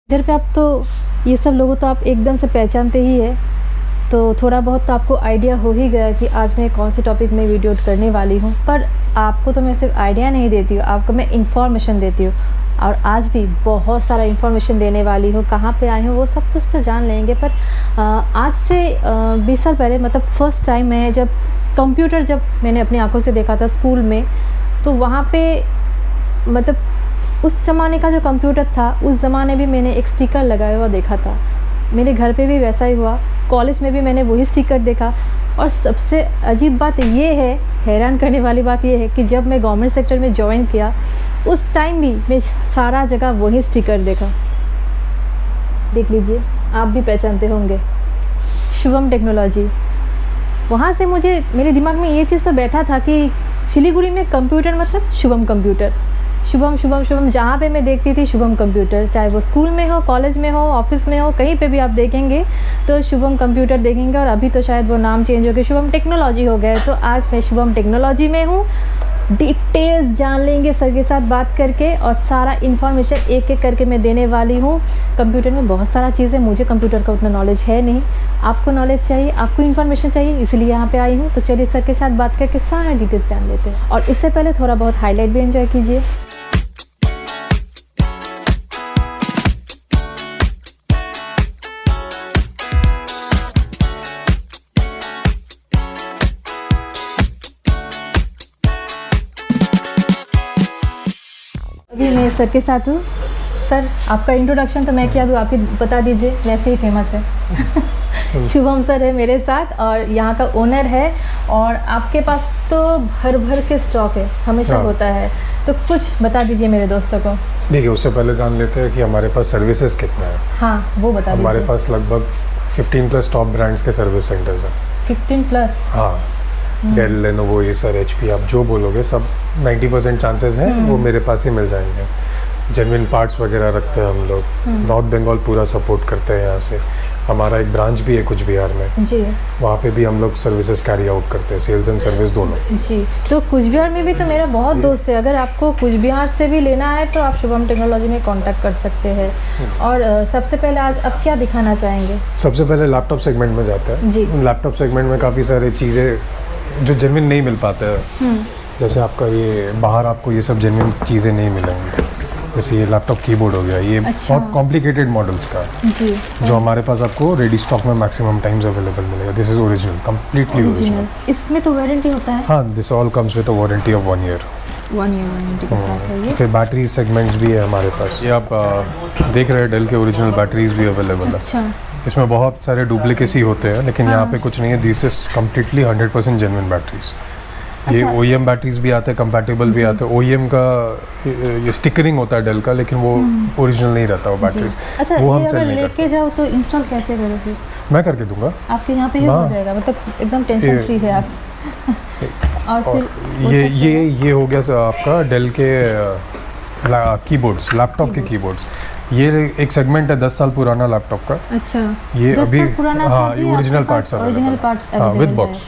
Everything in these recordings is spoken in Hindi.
इधर पे आप तो ये सब लोगों तो आप एकदम से पहचानते ही है, तो थोड़ा बहुत तो आपको आइडिया हो ही गया कि आज मैं कौन से टॉपिक में वीडियो करने वाली हूँ। पर आपको तो मैं सिर्फ आइडिया नहीं देती हूँ, आपको मैं इंफॉर्मेशन देती हूँ और आज भी बहुत सारा इंफॉर्मेशन देने वाली हूँ। कहाँ पे आई हूँ वो सब कुछ तो जान लेंगे, पर आज से 20 साल पहले मतलब फ़र्स्ट टाइम मैं जब मैंने अपनी आँखों से देखा था स्कूल में, तो वहाँ पे मतलब उस ज़माने का जो कंप्यूटर था, उस ज़माने भी मैंने एक स्टिकर लगाया हुआ देखा था। मेरे घर पे भी वैसा ही हुआ, कॉलेज में भी मैंने वही स्टिकर देखा। और सबसे अजीब बात ये है, हैरान करने वाली बात ये है कि जब मैं गवर्नमेंट सेक्टर में ज्वाइन किया, उस टाइम भी मैं सारा जगह वही स्टिकर देखा। देख लीजिए, आप भी पहचानते होंगे, शुभम टेक्नोलॉजी। वहाँ से मेरे दिमाग में ये चीज़ तो बैठा था कि सिलीगुड़ी में कंप्यूटर मतलब शुभम कंप्यूटर, शुभम शुभम शुभम, जहाँ पे मैं देखती थी शुभम कंप्यूटर, चाहे वो स्कूल में हो, कॉलेज में हो, ऑफिस में हो, कहीं पे भी आप देखेंगे तो शुभम कंप्यूटर देखेंगे। और अभी तो शायद वो नाम चेंज हो गया, शुभम टेक्नोलॉजी हो गया। तो आज मैं शुभम टेक्नोलॉजी में हूँ। डिटेल्स जान लेंगे सर के साथ बात करके, और सारा इन्फॉर्मेशन एक एक करके मैं देने वाली हूँ। कंप्यूटर में बहुत सारा चीज़ें, मुझे कंप्यूटर का उतना नॉलेज है नहीं, आपको नॉलेज चाहिए, आपको इन्फॉर्मेशन चाहिए, इसलिए यहाँ पे आई हूँ। तो चलिए सर के साथ बात करके सारा डिटेल्स जान लेते हैं, और उससे पहले थोड़ा बहुत हाईलाइट भी एंजॉय कीजिए। अभी मैं सर के साथ हूँ। सर, आपका इंट्रोडक्शन तो मैं क्या दूँ, आप ही बता दीजिए, वैसे ही फेमस है। शुभम सर है मेरे साथ और यहाँ का ओनर है, और आपके पास तो भर भर के स्टॉक है, हमेशा होता है, तो कुछ बता दीजिए मेरे दोस्तों को। देखिए, उससे पहले जान लेते हैं कि हमारे पास सर्विसेज कितने हैं। हाँ, वो बता दीजिए। हमारे पास लगभग 15+ टॉप ब्रांड्स के सर्विस सेंटर्स हैं। 15+? हाँ, डेल, लेनोवो, एसर, HP, आप जो बोलोगे सब 90% चांसेस हैं वो मेरे पास ही मिल जाएंगे। जेन्युइन पार्ट्स वगैरह रखते हैं हम लोग। नॉर्थ बंगाल पूरा सपोर्ट करते हैं यहाँ से। हमारा एक ब्रांच भी है कुछ बिहार में जी, वहाँ पे भी हम लोग सर्विसेज कैरी आउट करते हैं, सेल्स एंड सर्विस दोनों जी। तो कुछ बिहार में भी तो मेरा बहुत दोस्त है, अगर आपको कुछ बिहार से भी लेना है तो आप शुभम टेक्नोलॉजी में कांटेक्ट कर सकते हैं। और सबसे पहले आज आप क्या दिखाना चाहेंगे? सबसे पहले लैपटॉप सेगमेंट में जाते हैं जी। लैपटॉप सेगमेंट में काफ़ी सारी चीज़ें जो जेन्युइन नहीं मिल पाते हैं, जैसे आपका ये बाहर आपको ये सब जेन्युइन चीज़ें नहीं मिलेंगी। जैसे ये लैपटॉप कीबोर्ड हो गया, ये बहुत कॉम्प्लिकेटेड मॉडल्स का जी, जो हमारे पास आपको रेडी स्टॉक में मैक्सिमम टाइम्स अवेलेबल मिलेगा। This is original, completely original. इसमें तो वारंटी होता है? हाँ, this all comes with a warranty of 1 year. 1 year warranty के साथ है ये। फिर बैटरी सेगमेंट्स भी है हमारे पास। ये आप देख रहे हैं, डेल के ओरिजिनल बैटरीज भी अवेलेबल है। अच्छा। इसमें बहुत सारे डुप्लीकेसी होते हैं, लेकिन यहाँ पे कुछ नहीं है। This is completely 100% genuine batteries. ये OEM बैटरीज भी आते हैं, कंपैटिबल भी आते हैं। OEM का ये स्टिकरिंग होता है डेल का, लेकिन वो ओरिजिनल नहीं रहता वो बैटरीज। अच्छा, वो हम सेल नहीं करते। लेके जाओ तो इंस्टॉल कैसे करोगे? मैं करके दूंगा, आपके यहाँ पे ही हो जाएगा, मतलब एकदम टेंशन फ्री है आप। और फिर ये हो गया सर आपका डेल के कीबोर्ड्स, लैपटॉप के कीबोर्ड्स। ये एक सेगमेंट है 10 साल पुराना लैपटॉप का। अच्छा, ये अभी हाँ, ये ओरिजिनल पार्ट्स विद बॉक्स।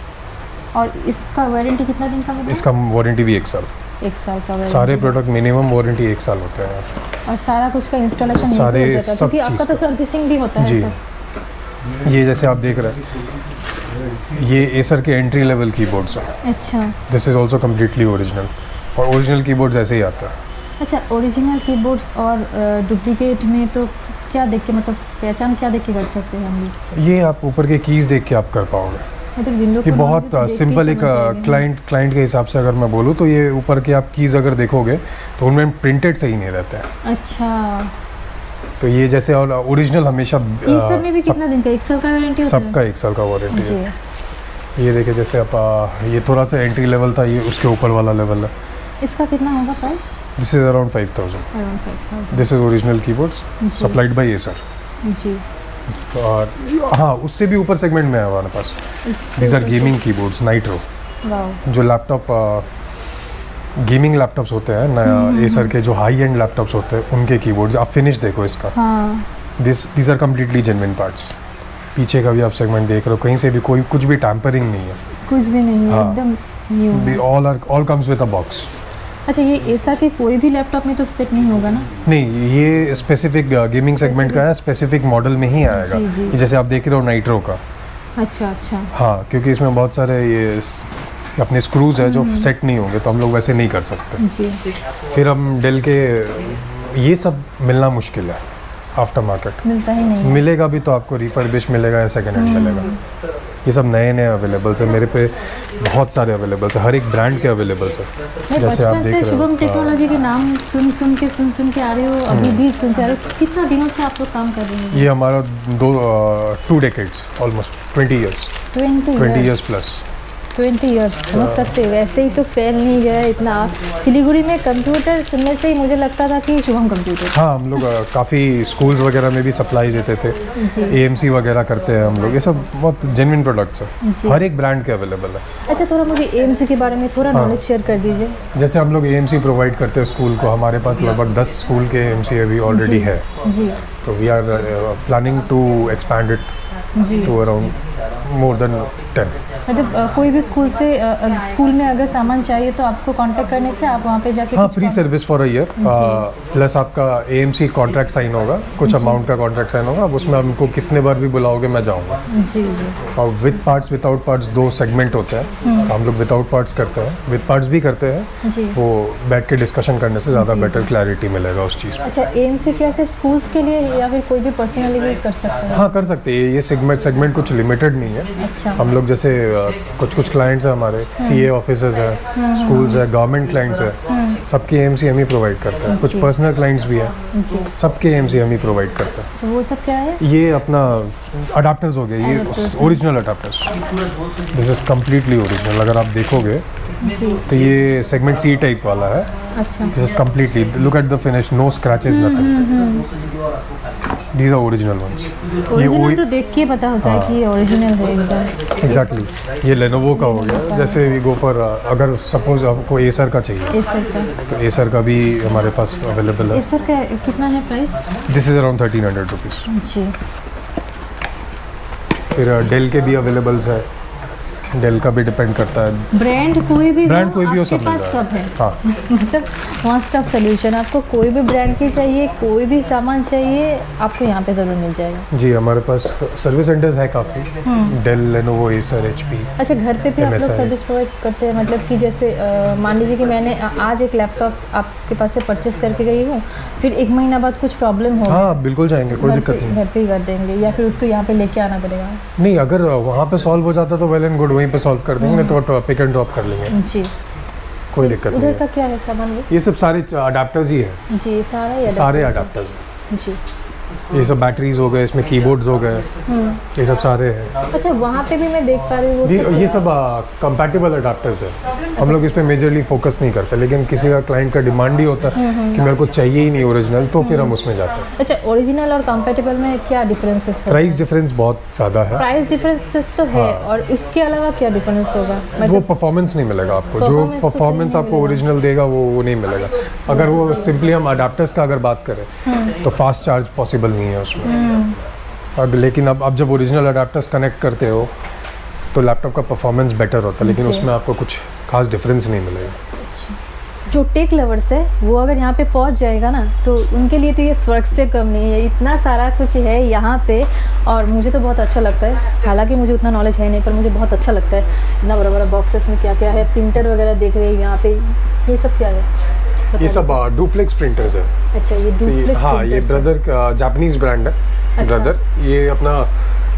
और इसका वारंटी कितना दिन का होगा? इसका वारंटी भी 1 साल। 1 साल का वारंटी। सारे प्रोडक्ट मिनिमम वारंटी 1 साल होते हैं। और सारा कुछ का इंस्टॉलेशन सारे हो जाता है, क्योंकि आपका तो सर्विसिंग भी होता है जी। सर। ये जैसे आप देख रहे हैं, ये एसर के एंट्री लेवल कीबोर्ड्स हैं। अच्छा। This is also completely original, और ओरिजिनल कीबोर्ड्स ऐसे ही आता है। अच्छा, ओरिजिनल कीबोर्ड्स और डुप्लीकेट में तो क्या देख के, मतलब पहचान क्या देख के कर सकते हैं हम लोग? ये आप ऊपर के कीज़ देख के आप कर पाओगे। ये बहुत सिंपल एक क्लाइंट के हिसाब से अगर मैं बोलूँ तो ये ऊपर के आप कीज़ अगर देखोगे तो उनमें प्रिंटेड सही नहीं रहते हैं। अच्छा। तो ये जैसे और ओरिजिनल हमेशा सब में भी कितना दिन का? 1 साल का वारंटी होता है? सबका 1 साल का वारंटी है। ये देखिए, जैसे आप ये थोड़ा सा एंट्री लेवल था, ये उसके ऊपर वाला लेवल है। इसका कितना होगा price? This is around 5000। This is original keyboards supplied by Acer जी। और हाँ, उससे भी ऊपर सेगमेंट में है हमारे पास। These are gaming keyboards Nitro, जो लैपटॉप गेमिंग लैपटॉप्स होते हैं नया एसर के, जो हाई एंड लैपटॉप्स होते हैं, उनके कीबोर्ड्स। आप फिनिश देखो इसका। These are completely genuine parts. पीछे का भी आप सेगमेंट देख रहे हो, कहीं से भी कोई कुछ भी टैम्परिंग नहीं है, कुछ भी नहीं है, एकदम new. All comes with a box. अच्छा, ये एसर के कोई भी लैपटॉप में तो सेट नहीं होगा ना? नहीं, ये स्पेसिफिक गेमिंग सेगमेंट का है, स्पेसिफिक मॉडल में ही आएगा। जी। जैसे आप देख रहे हो नाइट्रो का। अच्छा अच्छा। हाँ, क्योंकि इसमें बहुत सारे ये अपने स्क्रूज है जो सेट नहीं होंगे, तो हम लोग वैसे नहीं कर सकते जी। फिर हम डेल के ये सब मिलना मुश्किल है, आफ्टर मार्केट मिलता ही नहीं है। मिलेगा भी तो आपको रिफर्बिश मिलेगा या सेकेंड हैंड मिलेगा। ये सब नए नए अवेलेबल्स है मेरे पे, बहुत सारे अवेलेबल्स है, हर एक ब्रांड के अवेलेबल्स है। जैसे आप देख रहे हो शुभम टेक्नोलॉजी के नाम सुन के आ रहे हो, अभी भी सुन के आ रहे हो। कितना दिनों से आप लोग काम कर रहे हैं? ये हमारा 2 decades, almost 20 years plus. 20 years समझ सकते हैं। वैसे ही तो फैल नहीं गया है इतना। सिलीगुड़ी में कंप्यूटर सुनने से ही मुझे लगता था कि शुभम कंप्यूटर। हाँ, हम लोग काफ़ी स्कूल्स वगैरह में भी सप्लाई देते थे। AMC वगैरह करते हैं हम लोग। ये सब बहुत जेन्युइन प्रोडक्ट्स है, हर एक ब्रांड के अवेलेबल है। अच्छा, थोड़ा मुझे AMC के बारे में थोड़ा नॉलेज शेयर कर दीजिए। जैसे हम लोग AMC प्रोवाइड करते हैं स्कूल को, हमारे पास लगभग 10 स्कूल के AMC अभी ऑलरेडी है। जी। तो we are planning to expand it to around more than 10। मतलब कोई भी स्कूल से स्कूल में अगर सामान चाहिए तो आपको कांटेक्ट करने से आप वहाँ पे जाके हाँ, free service for a year, plus आपका AMC कॉन्ट्रैक्ट साइन होगा, कुछ अमाउंट का कॉन्ट्रैक्ट साइन होगा, अब उसमें हमको कितने बार भी बुलाओगे मैं जाऊँगा। जी जी। और with parts without parts 2 segment होते हैं। हम लोग विदाउट पार्ट्स करते हैं, विद पार्ट्स भी करते हैं। जी। वो बैठ के डिस्कशन करने से ज़्यादा बेटर क्लैरिटी मिलेगा उस चीज़ में। अच्छा, AMC क्या सिर्फ स्कूल्स के लिए या फिर कोई भी पर्सनली भी कर सकता है? हाँ, कर सकते हैं। ये सेगमेंट कुछ लिमिटेड नहीं है। अच्छा। हम लोग जैसे कुछ क्लाइंट्स हैं हमारे, CA ऑफिसर्स हैं, स्कूल्स हैं, गवर्नमेंट क्लाइंट्स हैं, सबके AMC हम ही प्रोवाइड करते हैं। कुछ पर्सनल क्लाइंट्स भी हैं, सबके AMC हम ही प्रोवाइड करते हैं। तो वो सब क्या है? ये अपना अडाप्टर्स हो गए, ये original adapters. This is completely original. अगर आप देखोगे तो ये सेगमेंट C टाइप वाला है। अच्छा। This is completely, look at the finish, no scratches, nothing. These are original ones. Original तो देख के पता होता है कि ये ओरिजिनल है एकदम। एग्जैक्टली। ये लेनोवो का हो गया। जैसे वी गो पर, अगर सपोज आपको एसर का चाहिए एसर का, तो एसर का भी हमारे पास अवेलेबल है। एसर का कितना है price? This is around 1300 rupees. जी। फिर डेल के भी अवेलेबल्स है, डेल का भी डिपेंड करता है। ब्रांड कोई भी हो, आपके पास सब है। हाँ। मतलब वन स्टॉप सोल्यूशन। आपको कोई भी ब्रांड की चाहिए, कोई भी सामान चाहिए, आपको यहाँ पे ज़रूर मिल जाएगा। जी, हमारे पास सर्विस सेंटर्स है काफ़ी, डेल, लेनोवो, एसर, HP। अच्छा, घर पे भी आप लोग सर्विस प्रोवाइड करते हैं? मतलब कि जैसे मान लीजिए कि मैंने आज एक लैपटॉप आपके पास से परचेस करके गई हूँ, फिर 1 महीना बाद कुछ प्रॉब्लम हो, हाँ बिल्कुल जाएंगे, कोई दिक्कत नहीं। घर पे ही कर देंगे या फिर उसको यहाँ पे लेके आना पड़ेगा? नहीं, अगर वहाँ पे सॉल्व हो जाता तो वेल एंड गुड, वहीं पे सॉल्व कर देंगे, नहीं तो पिक एंड ड्रॉप कर लेंगे। जी, कोई दिक्कत नहीं। उधर का क्या है सामान? ये सब सारे अडाप्टर्स ही है। जी, सारे अडाप्टर्स हैं। जी। ये सब बैटरीज हो गए, इसमें कीबोर्ड्स हो गए, ये सब सारे हैं। अच्छा, वहाँ पे भी मैं देख पा रही हूँ ये सब कंपैटिबल अडाप्टर्स है। हम लोग इस पे मेजरली फोकस नहीं करते, लेकिन किसी का क्लाइंट का डिमांड ही होता है कि मेरे को चाहिए ही नहीं ओरिजिनल, तो फिर हम उसमें जाते हैं। अच्छा, ओरिजिनल और कंपैटिबल में क्या डिफरेंसेस है? प्राइस डिफरेंस बहुत ज़्यादा है। प्राइस डिफरेंसेस तो है, और इसके अलावा क्या डिफरेंस होगा? वो परफॉर्मेंस नहीं मिलेगा आपको, जो परफॉर्मेंस आपको ओरिजिनल देगा वो नहीं मिलेगा। अगर वो सिंपली हम अडाप्टर्स का अगर बात करें तो फास्ट चार्ज पॉसिबल नहीं है उसमें। अब लेकिन अब जब ओरिजिनल अडाप्टर्स कनेक्ट करते हो तो लैपटॉप का परफॉर्मेंस बेटर होता है, लेकिन उसमें आपको कुछ खास डिफरेंस नहीं मिलेगा। जो टेक लवर्स है वो अगर यहाँ पे पहुँच जाएगा ना, तो उनके लिए तो ये स्वर्ग से कम नहीं है। इतना सारा कुछ है यहाँ पे, और मुझे तो बहुत अच्छा लगता है। हालांकि मुझे उतना नॉलेज है नहीं, पर मुझे बहुत अच्छा लगता है। इतना बड़ा बड़ा बॉक्सेस में क्या क्या है, प्रिंटर वगैरह देख रहे हैं यहाँ पे, ये सब क्या है? ये सब डुप्लेक्स प्रिंटर्स है। अच्छा, ये डुप्लेक्स? हाँ, ये ब्रदर का जापानीज ब्रांड है। अच्छा। ब्रदर, ये अपना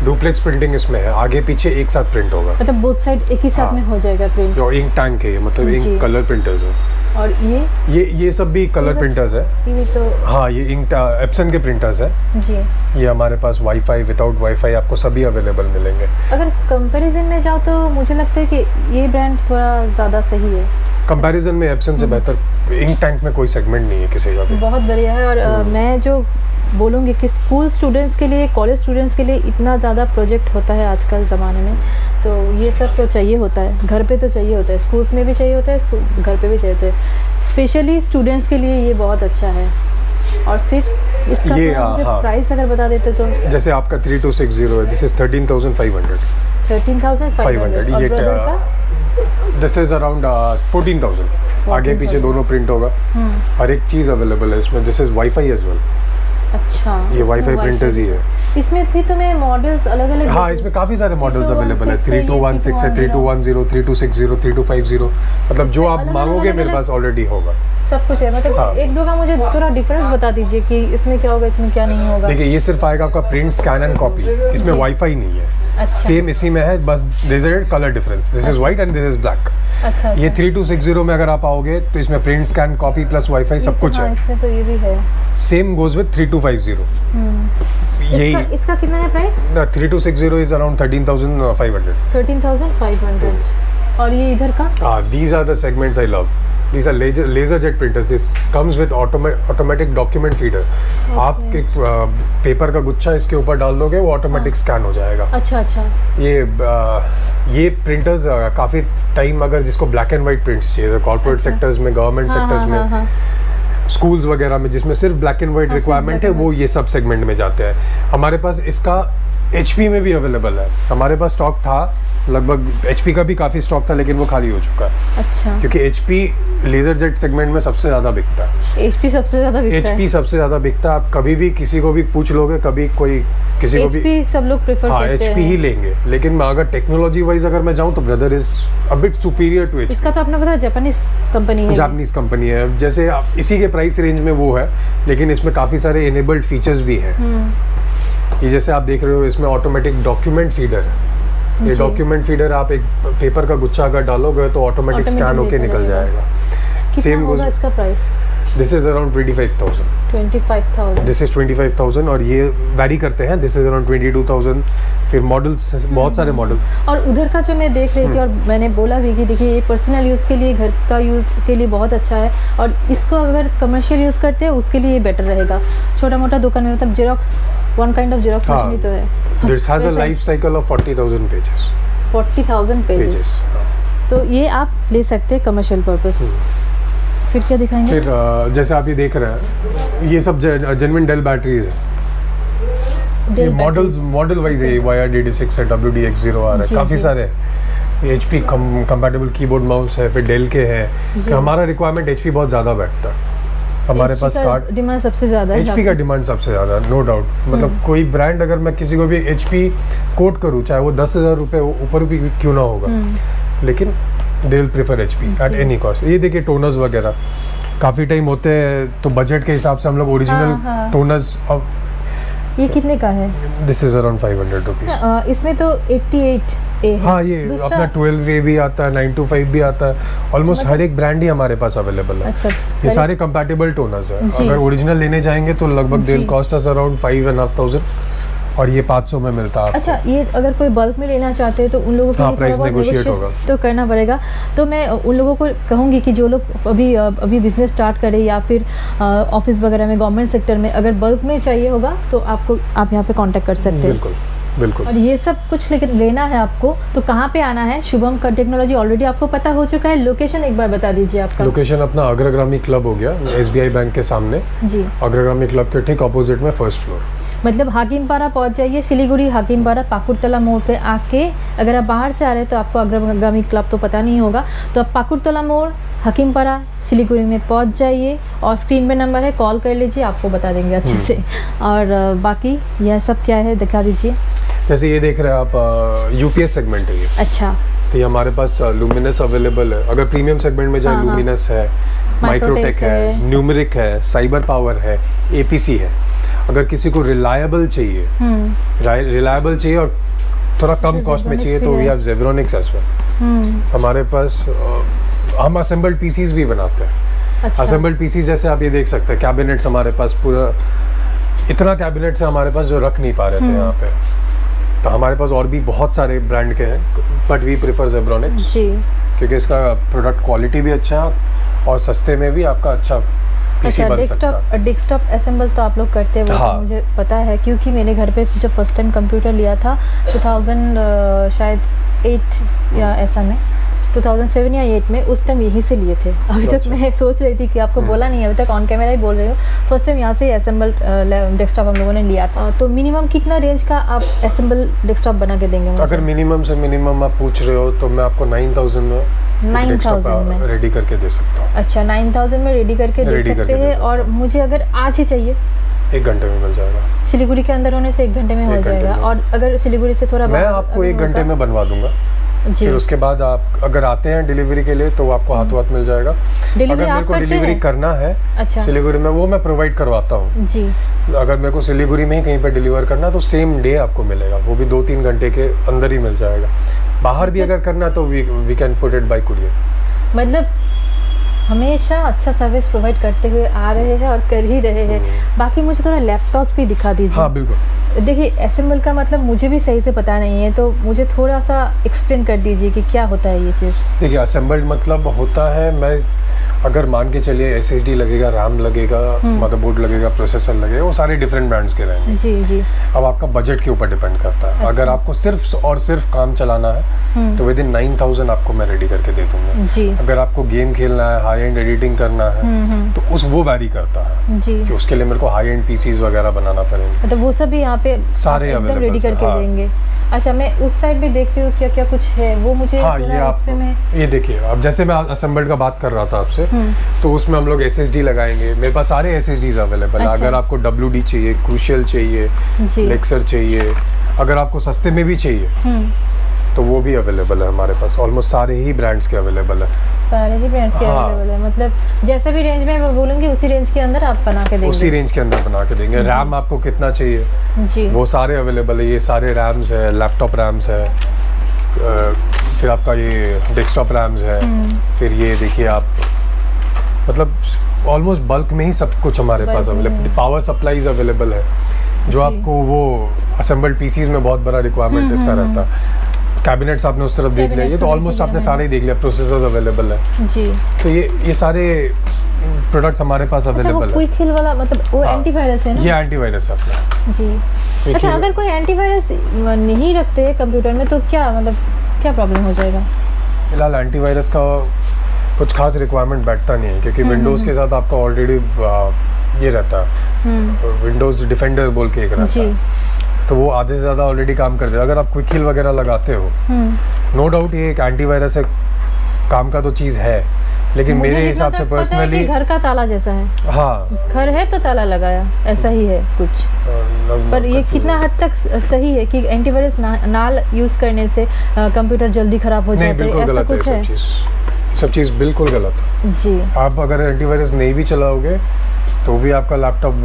डुप्लेक्स प्रिंटिंग इसमें है, आगे पीछे एक साथ प्रिंट होगा। मतलब बोथ साइड एक ही साथ में हो जाएगा प्रिंट? जो इंक टैंक है, मतलब इंक कलर प्रिंटर्स है। और ये सब भी कलर प्रिंटर्स है। ये तो हाँ, ये इंक एप्सन के प्रिंटर्स है जी। ये हमारे पास वाईफाई, विदाउट वाईफाई आपको सभी अवेलेबल मिलेंगे। अगर कंपैरिजन में जाओ तो मुझे लगता है कि ये ब्रांड थोड़ा ज़्यादा सही है कंपैरिजन में। एप्सन से बेहतर इंक टैंक में कोई सेगमेंट नहीं है किसी का भी। बहुत बढ़िया है। और मैं जो बोलूँगी कि स्कूल स्टूडेंट्स के लिए, कॉलेज स्टूडेंट्स के लिए इतना ज़्यादा प्रोजेक्ट होता है आजकल ज़माने में, तो ये सब तो चाहिए होता है। घर पे तो चाहिए होता है, स्कूल्स में भी चाहिए होता है, घर पे भी चाहिए होता है। स्पेशली स्टूडेंट्स के लिए ये बहुत अच्छा है। और फिर इसका मुझे प्राइस अगर बता देते तो? जैसे आपका 3260 है, this is 13,500। 13,500। This is around 14,000। आगे पीछे दोनों प्रिंट होगा। हर एक चीज़ अवेलेबल है इसमें। This is wifi as well. अच्छा, ये वाईफाई प्रिंटर्स ही है। इसमें भी तुम्हें मॉडल्स अलग अलग? हाँ, इसमें काफ़ी सारे मॉडल्स अवेलेबल है। 3216 है, 3210, 3260, 3250, मतलब जो आप मांगोगे मेरे पास ऑलरेडी होगा। सब कुछ है, मतलब हाँ। एक दो का मुझे थोड़ा डिफरेंस बता दीजिए कि इसमें क्या होगा, इसमें क्या नहीं होगा। देखिए, ये सिर्फ आएगा आपका प्रिंट, स्कैन एंड कॉपी। इसमें वाईफाई नहीं है। अच्छा। सेम इसी में है, बस this is colour difference. This is white and this is black. अच्छा। ये 3260 में अगर आप आओगे तो इसमें print, scan, copy plus wifi सब कुछ है। इसमें तो ये भी है। Same goes with 3250। यही इसका कितना है प्राइस? 3260 is around 13,500। 13,500। और ये इधर का? These are the segments I love. These are laser jet printers. This comes with automatic document feeder. आप एक पेपर का गुच्छा इसके ऊपर डाल दोगे, वो ऑटोमेटिक स्कैन हो जाएगा। अच्छा अच्छा। ये प्रिंटर्स काफ़ी टाइम, अगर जिसको ब्लैक एंड वाइट प्रिंट्स चाहिए, कॉर्पोरेट सेक्टर्स में, गवर्नमेंट सेक्टर्स में, स्कूल्स वगैरह में, जिसमें सिर्फ ब्लैक एंड वाइट रिक्वायरमेंट है, वो ये सब सेगमेंट में जाते हैं। हमारे पास इसका HP में भी अवेलेबल है। हमारे पास स्टॉक था, लगभग HP का भी काफ़ी स्टॉक था, लेकिन वो खाली हो चुका है। अच्छा। क्योंकि HP लेज़र जेट सेगमेंट में सबसे ज़्यादा बिकता है। HP सबसे ज़्यादा बिकता है। HP सबसे ज़्यादा बिकता है। आप कभी भी किसी को भी पूछ लोगे, कभी कोई किसी को भी HP सब लोग प्रेफर करते हैं। HP ही लेंगे। लेकिन अगर टेक्नोलॉजी वाइज अगर मैं जाऊँ तो Brother is a bit superior to HP। इसका तो आपने पता जापानीज कंपनी है। जापानीज कंपनी है। जैसे इसी के प्राइस रेंज में वो है, लेकिन इसमें काफ़ी सारे इनेबल्ड फीचर्स भी हैं। ये जैसे आप देख रहे हो, इसमें ऑटोमेटिक डॉक्यूमेंट फीडर है। ये डॉक्यूमेंट फीडर आप एक पेपर का गुच्छा अगर डालोगे तो ऑटोमेटिक स्कैन होके निकल जाएगा। सेम होगा इसका price? This is around 25,000। 25,000। This is 25,000 और ये वैरी करते हैं। This is around 22,000। फिर मॉडल्स, बहुत सारे मॉडल्स। और उधर का जो मैं देख रही थी, और मैंने बोला भी कि देखिए ये पर्सनल यूज़ के लिए, घर का यूज़ के लिए बहुत अच्छा है, और इसको अगर कमर्शियल यूज़ करते हैं उसके लिए बेटर रहेगा। छोटा मोटा दुकान में, मतलब Xerox, one kind of Xerox machine ही तो है। This has a life cycle of 40,000 pages. 40,000 pages. तो ये आप ले सकते हैं कमर्शियल पर्पस। फिर क्या दिखाएंगे? फिर जैसे आप ये देख रहे हैं, ये सब जेन्युइन डेल बैटरीज है। ये मॉडल वाइज है। YRDD6 है, WDX0 आ रहा है, काफ़ी सारे। HP कंपैटिबल कीबोर्ड माउस है, फिर डेल के हैं। कि हमारा रिक्वायरमेंट HP बहुत ज़्यादा बैठता है। हमारे पास कार्ड डिमांड सबसे ज़्यादा है। HP का डिमांड सबसे ज़्यादा, नो डाउट। मतलब कोई ब्रांड अगर मैं किसी को भी HP कोट करूँ, चाहे वो 10,000 रुपये ऊपर भी क्यों ना होगा, लेकिन they will prefer HP at any cost. ये देखिए टोनर्स वगैरह काफ़ी टाइम होते हैं, तो बजट के हिसाब से हम लोग ओरिजिनल टोनर्स। ये कितने का है? This is around 500 rupees. इसमें तो 88A है। हाँ, ये अपना 12A भी आता है, 925 भी आता है। ऑलमोस्ट हर एक ब्रांड ही हमारे पास अवेलेबल है। अच्छा। ये सारे कंपैटिबल टोनर्स हैं। अगर ओरिजिनल लेने जाएंगे तो लगभग they will cost us around 5,500, और ये 500 में मिलता है। अच्छा, ये अगर कोई बल्क में लेना चाहते हैं तो उन लोगों के लिए प्राइस नेगोशिएट होगा तो करना पड़ेगा। तो मैं उन लोगों को कहूँगी कि जो लोग अभी बिजनेस स्टार्ट करें, या फिर ऑफिस वगैरह में, गवर्नमेंट सेक्टर में अगर बल्क में चाहिए होगा तो आप यहाँ पे कांटेक्ट कर सकते हैं। बिल्कुल बिल्कुल। और ये सब कुछ लेकिन लेना है आपको तो कहाँ पे आना है? शुभम का टेक्नोलॉजी ऑलरेडी आपको पता हो चुका है। लोकेशन एक बार बता दीजिए आपका। लोकेशन अपना अग्रगामी क्लब हो गया, SBI बैंक के सामने जी। अग्रगामी क्लब के ठीक ऑपोजिट में फर्स्ट फ्लोर। मतलब हाकिमपारा पहुंच जाइए, सिलीगुड़ी हाकिमपारा पाकुड़तला मोड़ पे आके, अगर आप बाहर से आ रहे हैं तो आपको अग्रगामी क्लब तो पता नहीं होगा, तो आप पाकुड़तला मोड़, हाकिमपारा, सिलीगुड़ी में पहुंच जाइए, और स्क्रीन पे नंबर है, कॉल कर लीजिए, आपको बता देंगे अच्छे से। और बाकी यह सब क्या है दिखा दीजिए। जैसे ये देख रहे हैं आप, UPS सेगमेंट है ये। अच्छा। तो ये हमारे पास लुमिनस अवेलेबल है। अगर प्रीमियम सेगमेंट में जाए, लुमिनस है, माइक्रोटेक है, न्यूमेरिक है, साइबर पावर है, APC है। अगर किसी को रिलायबल चाहिए, और थोड़ा कम कॉस्ट में चाहिए, तो we have Zebronics as well. हमारे पास हम असेंबल्ड पीसीज भी बनाते हैं। अच्छा। असेंबल्ड पीसीज जैसे आप ये देख सकते हैं, कैबिनेट्स हमारे पास पूरा इतना कैबिनेट्स है हमारे पास जो रख नहीं पा रहे थे यहाँ पे। तो हमारे पास और भी बहुत सारे ब्रांड के हैं, बट वी प्रेफर ज़ेब्रोनिक्स क्योंकि इसका प्रोडक्ट क्वालिटी भी अच्छा है और सस्ते में भी आपका अच्छा पीसी बन सकता है। डेस्कटॉप असेंबल तो आप लोग करते हैं, वो तो मुझे पता है, क्योंकि मैंने घर पे जब फर्स्ट टाइम कंप्यूटर लिया था 2000 शायद 8 या ऐसा में, 2007 या 8 में, उस टाइम यहीं से लिए थे। अभी तक मैं सोच रही थी कि आपको बोला नहीं, अभी तक ऑन कैमरा ही बोल रही हूँ। फर्स्ट टाइम यहाँ से असेंबल डेस्कटॉप हम लोगों ने लिया था। तो मिनिमम कितना रेंज का आप असेंबल डेस्कटॉप बना के देंगे? अगर मिनिमम से मिनिमम आप पूछ रहे हो तो मैं आपको 9,000 में 9,000 में रेडी करके दे सकता हूँ। अच्छा 9,000 में रेडी करके दे सकते हैं। और मुझे अगर आज ही चाहिए 1 घंटे में मिल जाएगा। सिलीगुड़ी के अंदर होने से 1 घंटे में हो जाएगा। और अगर सिलीगुड़ी से थोड़ा मैं आपको 1 घंटे में बनवा दूंगा जी। फिर उसके बाद आप अगर आते हैं डिलीवरी के लिए तो आपको हाथों हाथ मिल जाएगा। अगर मेरे को डिलीवरी करना है अच्छा। सिलीगुड़ी में, वो मैं प्रोवाइड करवाता हूँ जी। अगर मेरे को सिलीगुड़ी में ही कहीं पर डिलीवर करना तो सेम डे आपको मिलेगा, वो भी 2-3 घंटे के अंदर ही मिल जाएगा। बाहर भी अगर करना तो we can put it by courier. मतलब हमेशा अच्छा सर्विस प्रोवाइड करते हुए आ रहे हैं और कर ही रहे हैं। बाकी मुझे थोड़ा लैपटॉप भी दिखा दीजिए। हाँ बिल्कुल। देखिए असेंबल का मतलब मुझे भी सही से पता नहीं है, तो मुझे थोड़ा सा एक्सप्लेन कर दीजिए कि क्या होता है ये चीज़। देखिए असेंबल्ड मतलब होता है, मैं अगर मान के चलिए SSD लगेगा, रैम लगेगा, मदरबोर्ड लगेगा, प्रोसेसर लगेगा, वो सारे डिफरेंट ब्रांड्स के रहेंगे जी जी। अब आपका बजट के ऊपर डिपेंड करता है। अच्छा। अगर आपको सिर्फ और सिर्फ काम चलाना है तो विदिन 9,000 आपको मैं रेडी करके दे दूंगा जी। अगर आपको गेम खेलना है, हाई एंड एडिटिंग करना है तो वो वैरी करता है जी। कि उसके लिए मेरे को हाई एंड PCs वगैरह बनाना पड़ेंगे। मतलब वो सब भी यहाँ पे सारे एकदम रेडी करके देंगे। अच्छा मैं उस साइड भी देख रही हूँ क्या क्या कुछ है, वो मुझे हाँ ये आप ये देखिए। अब जैसे मैं असेंबल्ड का बात कर रहा था आपसे, तो उसमें हम लोग SSD लगाएंगे। मेरे पास सारे SSDs अवेलेबल है। अगर आपको WD चाहिए, क्रूशियल चाहिए, लेक्सर चाहिए, अगर आपको सस्ते में भी चाहिए तो वो भी अवेलेबल है हमारे पास। ऑलमोस्ट सारे ही ब्रांड्स के अवेलेबल है। सारे ही ब्रांड्स के अवेलेबल है। मतलब जैसे भी रेंज में मैं बोलूँगी उसी रेंज के अंदर आप बना के देंगे। उसी रेंज के अंदर बना के देंगे। रैम आपको कितना चाहिए जी, वो सारे अवेलेबल है। ये सारे रैम्स है, लैपटॉप रैम्स है, फिर आपका ये डेस्कटॉप रैम्स है, फिर ये देखिए आप, मतलब ऑलमोस्ट बल्क में ही सब कुछ हमारे पास अवेलेबल। पावर सप्लाईज अवेलेबल है, जो आपको वो असेंबल्ड PCs में बहुत बड़ा रिक्वायरमेंट इसका रहता है। कैबिनेट्स आपने उस तरफ देख लिया, ये तो ऑलमोस्ट आपने सारे ही देख लिया। प्रोसेसर्स अवेलेबल है जी। तो ये सारे प्रोडक्ट्स हमारे पास अवेलेबल है। क्विक हिल वाला मतलब वो एंटीवायरस है ना? ये एंटीवायरस है अपना जी। अच्छा अगर कोई एंटीवायरस नहीं रखते हैं कंप्यूटर में तो क्या मतलब क्या प्रॉब्लम हो जाएगा? फिलहाल एंटीवायरस का कुछ खास रिक्वायरमेंट बैठता नहीं है, क्योंकि विंडोज़ के साथ आपका ऑलरेडी ये रहता है, विंडोज़ डिफेंडर बोल के एक रहता है, तो वो आधे से ज़्यादा ऑलरेडी काम करते हैं। अगर आप क्विक हिल वगैरह लगाते हो, नो डाउट ये एक एंटीवायरस है, काम का तो चीज़ है, लेकिन मेरे हिसाब से पर्सनली घर का ताला जैसा है। हाँ घर है तो ताला लगाया, ऐसा ही है कुछ। पर ये कितना हद तक सही है कि एंटीवायरस ना यूज़ करने से कंप्यूटर जल्दी खराब हो जाता है? ऐसा कुछ है? सब चीज़ बिल्कुल गलत है जी। आप अगर एंटीवायरस नहीं भी चलाओगे तो भी आपका लैपटॉप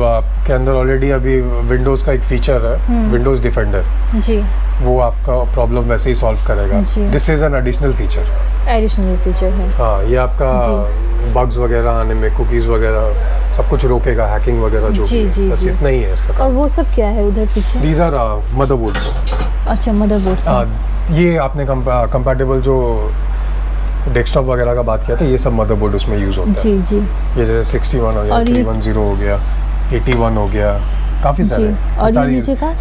के अंदर ऑलरेडी अभी विंडोज़ का एक फीचर है, विंडोज़ डिफेंडर जी, वो आपका प्रॉब्लम वैसे ही सॉल्व करेगा। This is an additional feature है। हाँ ये आपका बग्स वगैरह आने में, कुकीज़ वगैरह सब कुछ रोकेगा, हैकिंग वगैरह जो भी, बस इतना ही है इसका। और वो सब क्या है उधर पीछे? These are motherboards. अच्छा मदरबोर्ड्स। ये आपने कंपैटिबल जो डेस्कटॉप वगैरह का बात किया था, ये सब मदरबोर्ड उसमें यूज़ होता है जी जी। ये जैसे 61 हो गया, 310 हो गया, 81 हो गया, काफ़ी सारे। और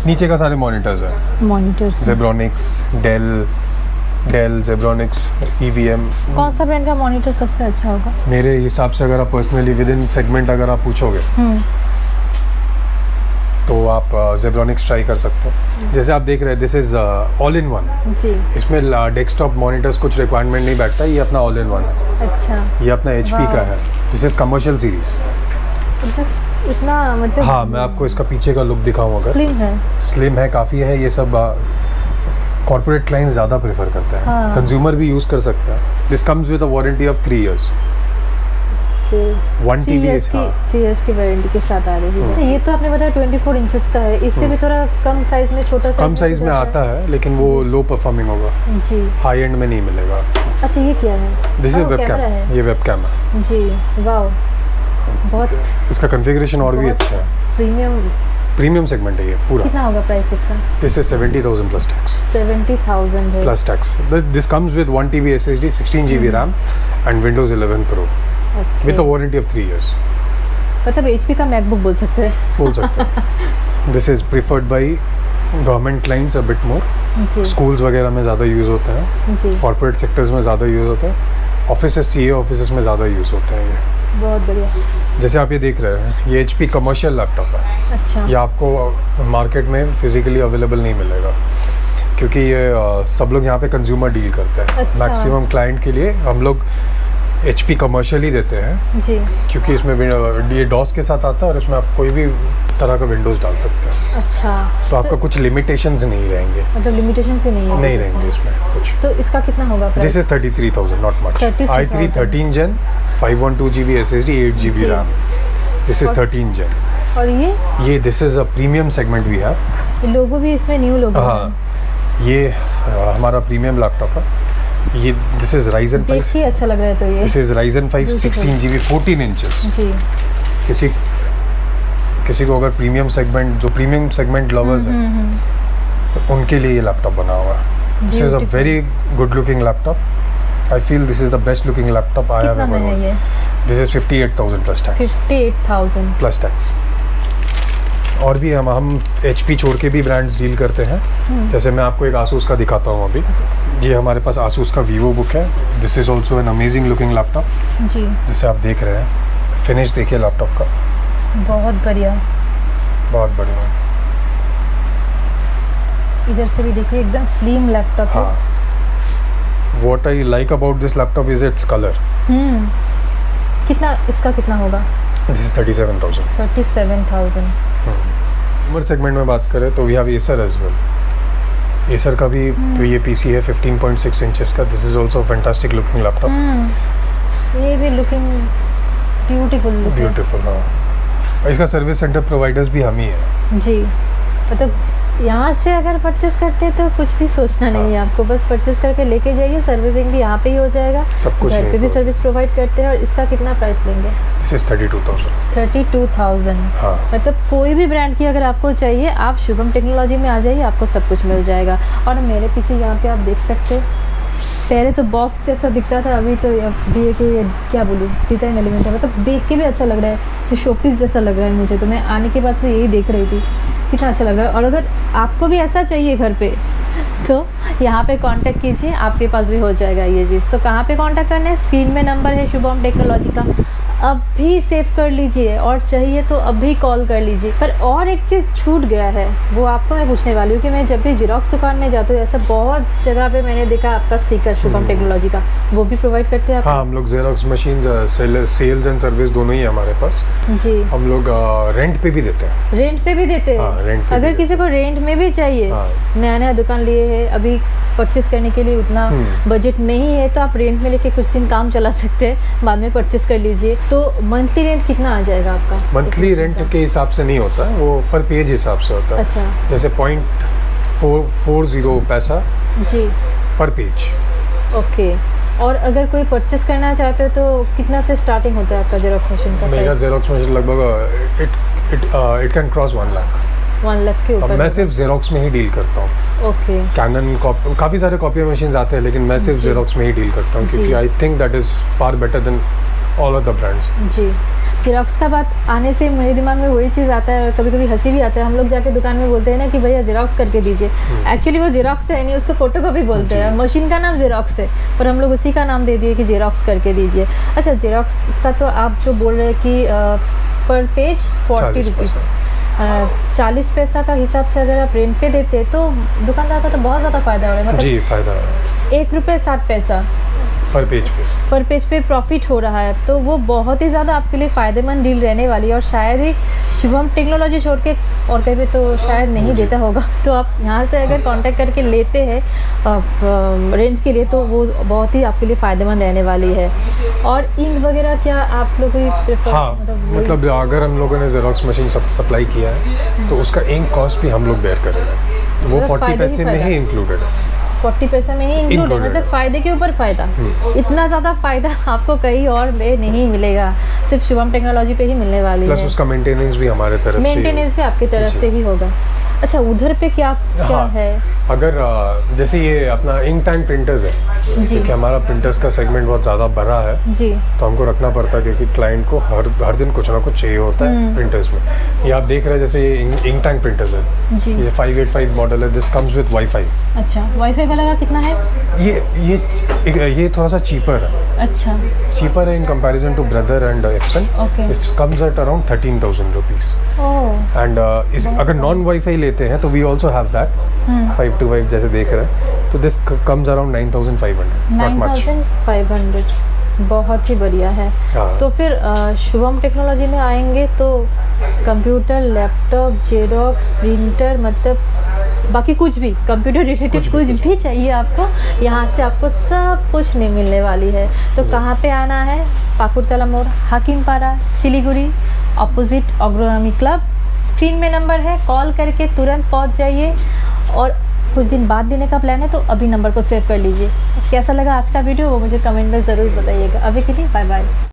नीचे का सारे मॉनिटर्स है, ज़ेब्रोनिक्स, डेल, ज़ेब्रोनिक्स, EVM। कौन सा ब्रांड का मॉनिटर सबसे अच्छा होगा? मेरे हिसाब से अगर आप पर्सनली विद इन सेगमेंट अगर आप पूछोगे तो आप ज़ेब्रोनिक्स ट्राई कर सकते हो। जैसे आप देख रहे हैं, this is all in one जी। इसमें डेस्कटॉप मॉनिटर्स कुछ रिक्वायरमेंट नहीं बैठता, ये अपना ऑल इन वन है। अच्छा ये अपना HP का है, दिस इज़ कमर्शियल सीरीज। इतना मतलब हाँ मैं आपको इसका पीछे का लुक दिखाऊँ अगर। स्लिम है काफ़ी है। ये सब कॉर्पोरेट क्लाइंट्स ज़्यादा प्रेफर करते हैं, कंज्यूमर भी यूज़ कर सकता है। This comes with a warranty of 3 years। 1 TB 3 years की वारंटी के साथ आ रही है। अच्छा ये तो आपने बताया 24 इंचेस का है, इससे भी थोड़ा कम साइज में, छोटा कम साइज में आता है, लेकिन वो लो परफॉर्मिंग होगा जी, हाई एंड में नहीं मिलेगा। अच्छा ये क्या है? This is webcam. ये वेबकैम है जी। वाओ बहुत, इसका कॉन्फ़िगरेशन और भी अच्छा है। प्रीमियम सेगमेंट है ये पूरा। कितना होगा प्राइस इसका? This is 70,000 plus tax. 70,000 है plus tax. This comes with 1 TB SSD, 16 GB RAM and Windows 11 Pro with a warranty of 3 years। मतलब HP का मैकबुक बोल सकते हैं। This is preferred by government clients a bit more. Schools वगैरह में ज़्यादा यूज़ होता है, कॉर्पोरेट सेक्टर्स में ज़्यादा यूज़ होता है, ऑफिसेस CA ऑफिसेस में ज़्यादा यूज़ होता है ये। बहुत बढ़िया। जैसे आप ये देख रहे हैं, ये HP कमर्शियल लैपटॉप है। अच्छा। ये आपको मार्केट में फिजिकली अवेलेबल नहीं मिलेगा, क्योंकि ये सब लोग यहाँ पे कंज्यूमर डील करते हैं। अच्छा। मैक्सिमम क्लाइंट के लिए हम लोग HP कमर्शियल ही देते हैं जी। क्योंकि इसमें ये डॉस के साथ आता है और इसमें आप कोई भी तरह का विंडोज़ डाल सकते हैं। अच्छा, तो आपका कुछ लिमिटेशंस नहीं रहेंगे। मतलब लिमिटेशन से नहीं है? नहीं रहेंगे इसमें कुछ। तो इसका कितना होगा price? This is 33,000, not much. 33,000। i3 13 Gen 512 GB SSD 8 GB जी। RAM। This is 13 Gen। और ये this is a premium segment we have. Logo भी इसमें न्यू लोगो है। हाँ, ये हमारा प्रीमियम लैपटॉप है। ये दिस इज Ryzen 5। देखिए अच्छा लग रहा है। तो ये this is Ryzen 5 16 GB 14 inches। जी। किसी को अगर प्रीमियम सेगमेंट लवर्स हैं उनके लिए ये लैपटॉप बना हुआ है। This is a very good looking laptop. I feel this is the best looking laptop I have ever owned. This is 58,000 plus tax. 58,000 plus tax. और भी हम HP छोड़ के भी ब्रांड्स डील करते हैं। जैसे मैं आपको एक Asus का दिखाता हूँ अभी। ये हमारे पास Asus का Vivo बुक है। This is also an amazing looking laptop जी, जिसे आप देख रहे हैं। फिनिश देखिए लैपटॉप का, बहुत बढ़िया। बहुत बढ़िया। इधर से भी देखिए एकदम स्लिम लैपटॉप है। हाँ। What I like about this laptop is its color. कितना इसका कितना होगा? This is 37,000. 37,000। उमर सेगमेंट में बात करें तो we have Acer as well. Acer का भी तो ये PC है 15.6 इंचेस का। This is also fantastic looking laptop. ये भी लुकिंग ब्यूटीफुल। हाँ, इसका सर्विस सेंटर प्रोवाइडर्स भी हम ही है जी। मतलब यहाँ से अगर परचेस करते हैं तो कुछ भी सोचना नहीं है आपको, बस परचेस करके लेके जाइए। सर्विसिंग भी यहाँ पे ही हो जाएगा, सब कुछ घर पे भी सर्विस प्रोवाइड करते हैं। और इसका कितना प्राइस लेंगे? This is 32,000। 32,000। हाँ। मतलब कोई भी ब्रांड की अगर आपको चाहिए आप शुभम टेक्नोलॉजी में आ जाइए, आपको सब कुछ मिल जाएगा। और मेरे पीछे यहाँ पे आप देख सकते हो, पहले तो बॉक्स जैसा दिखता था, अभी तो ये कि क्या बोलूँ, डिज़ाइन एलिमेंट है। मतलब देख के भी अच्छा लग रहा है, तो शोपीस जैसा लग रहा है मुझे। तो मैं आने के बाद से यही देख रही थी, कितना अच्छा लग रहा है। और अगर आपको भी ऐसा चाहिए घर पे तो यहाँ पे कांटेक्ट कीजिए, आपके पास भी हो जाएगा ये चीज़। तो कहाँ पे कांटेक्ट करना है? स्क्रीन में नंबर है शुभम टेक्नोलॉजी का, अभी सेव कर लीजिए और चाहिए तो अभी कॉल कर लीजिए। पर और एक चीज़ छूट गया है, वो आपको मैं पूछने वाली हूँ कि मैं जब भी जेरोक्स दुकान में जाती हूँ, ऐसा बहुत जगह पे मैंने देखा आपका स्टिकर शुभम टेक्नोलॉजी का, वो भी प्रोवाइड करते हैं आप? हाँ, हम लोग Xerox machine sales and service दोनों ही है हमारे पास जी। हम लोग रेंट पे भी देते हैं। रेंट पे भी देते हैं? हाँ, रेंट पे अगर किसी को रेंट में भी चाहिए, हाँ। नया दुकान लिए है, अभी परचेस करने के लिए उतना बजट नहीं है, तो आप रेंट में लेके कुछ दिन काम चला सकते हैं, बाद में परचेस कर लीजिए। तो मंथली रेंट कितना आ जाएगा आपका? मंथली रेंट के हिसाब से नहीं होता है, वो पर पेज हिसाब से होता है। अच्छा। जैसे 0.440 पैसा जी पर पेज। ओके। और अगर कोई परचेस करना चाहते हो तो कितना से स्टार्टिंग होता है आपका जेरोक्स मशीन का? मेरा जेरोक्स मशीन लगभग it can cross 1 lakh. 1 lakh के ऊपर? मैं सिर्फ जेरोक्स में ही डील करता हूँ। ओके। कैनन काफ़ी सारे कॉपी मशीन आते हैं, लेकिन मैं सिर्फ जेरोक्स में ही डील करता हूँ क्योंकि I think that is far better than all of the brands. जी। जेरोक्स का बात आने से मेरे दिमाग में वही चीज़ आता है, कभी कभी हंसी भी आता है। हम लोग जाके दुकान में बोलते हैं ना कि भैया जेरोक्स करके दीजिए, एक्चुअली वो जेरोक्स है नहीं, उसको फोटोकॉपी बोलते हैं। मशीन का नाम जेरोक्स है, पर हम लोग उसी का नाम दे दिए कि जेरोक्स करके दीजिए। अच्छा, जेरोक्स का तो आप जो बोल रहे हैं कि पर पेज 40 रुपीज़, 40 पैसा का हिसाब से अगर आप रेंट पे देते हैं तो दुकानदार को तो बहुत ज़्यादा फ़ायदा हो रहा है। मतलब जी, फ़ायदा है। 1 रुपये 60 पैसा पर पेज पे प्रॉफिट हो रहा है, तो वो बहुत ही ज़्यादा आपके लिए फ़ायदेमंद डील रहने वाली है। और शायद ही शुभम टेक्नोलॉजी छोड़ के और कहीं पे तो शायद नहीं देता होगा। तो आप यहाँ से अगर कांटेक्ट करके लेते हैं रेंट के लिए तो वो बहुत ही आपके लिए फ़ायदेमंद रहने वाली है। और इंक वगैरह क्या आप लोग ही प्रेफर? हाँ, मतलब अगर हम लोगों ने जेरोक्स मशीन सप्लाई किया है तो उसका इंक कॉस्ट भी हम लोग बेयर करेंगे, तो वो 40 पैसे में ही इंक्लूडेड है। 40 पैसे में ही इंक्लूड है, मतलब फ़ायदे के ऊपर फ़ायदा। इतना ज़्यादा फ़ायदा आपको कहीं और में नहीं मिलेगा, सिर्फ शुभम टेक्नोलॉजी पे ही मिलने वाली है। प्लस उसका मेंटेनेंस भी हमारे तरफ से, मेंटेनेंस भी आपकी तरफ से ही होगा। अच्छा, उधर पे क्या हाँ, है? अगर जैसे ये अपना इंक टैंक प्रिंटर्स है, जी। क्योंकि हमारा प्रिंटर्स का सेगमेंट बहुत ज़्यादा बड़ा है, जी। तो हमको रखना पड़ता है क्योंकि क्लाइंट को हर दिन कुछ ना कुछ चाहिए होता है प्रिंटर्स में। ये आप देख रहे हैं जैसे ये इंक टैंक प्रिंटर्स है जी। ये 585 मॉडल है। This comes with wifi. अच्छा, वाईफाई वाला का कितना है? ये थोड़ा सा चीपर है। अच्छा, चीपर है in comparison to Brother and Epson. Okay. It comes at around 13,000 rupees. Oh, and अगर नॉन वाईफाई लेते हैं तो वी ऑल्सो हैव दैट 525 जैसे देख रहे हैं। तो this comes around 9,500, not much. 9,500 बहुत ही बढ़िया है। हाँ। तो फिर शुभम टेक्नोलॉजी में आएंगे तो कंप्यूटर, लैपटॉप, जेरोक्स, प्रिंटर, मतलब बाकी कुछ भी कंप्यूटर रिलेटेड कुछ भी चाहिए आपको, यहाँ से आपको सब कुछ नहीं मिलने वाली है। तो कहाँ पे आना है? पाकुड़तला मोड़, हाकिमपाड़ा, सिलीगुड़ी, अपोजिट अग्रगामी क्लब। स्क्रीन में नंबर है, कॉल करके तुरंत पहुँच जाइए। और कुछ दिन बाद लेने का प्लान है तो अभी नंबर को सेव कर लीजिए। कैसा लगा आज का वीडियो वो मुझे कमेंट में ज़रूर बताइएगा। अभी के लिए बाय बाय।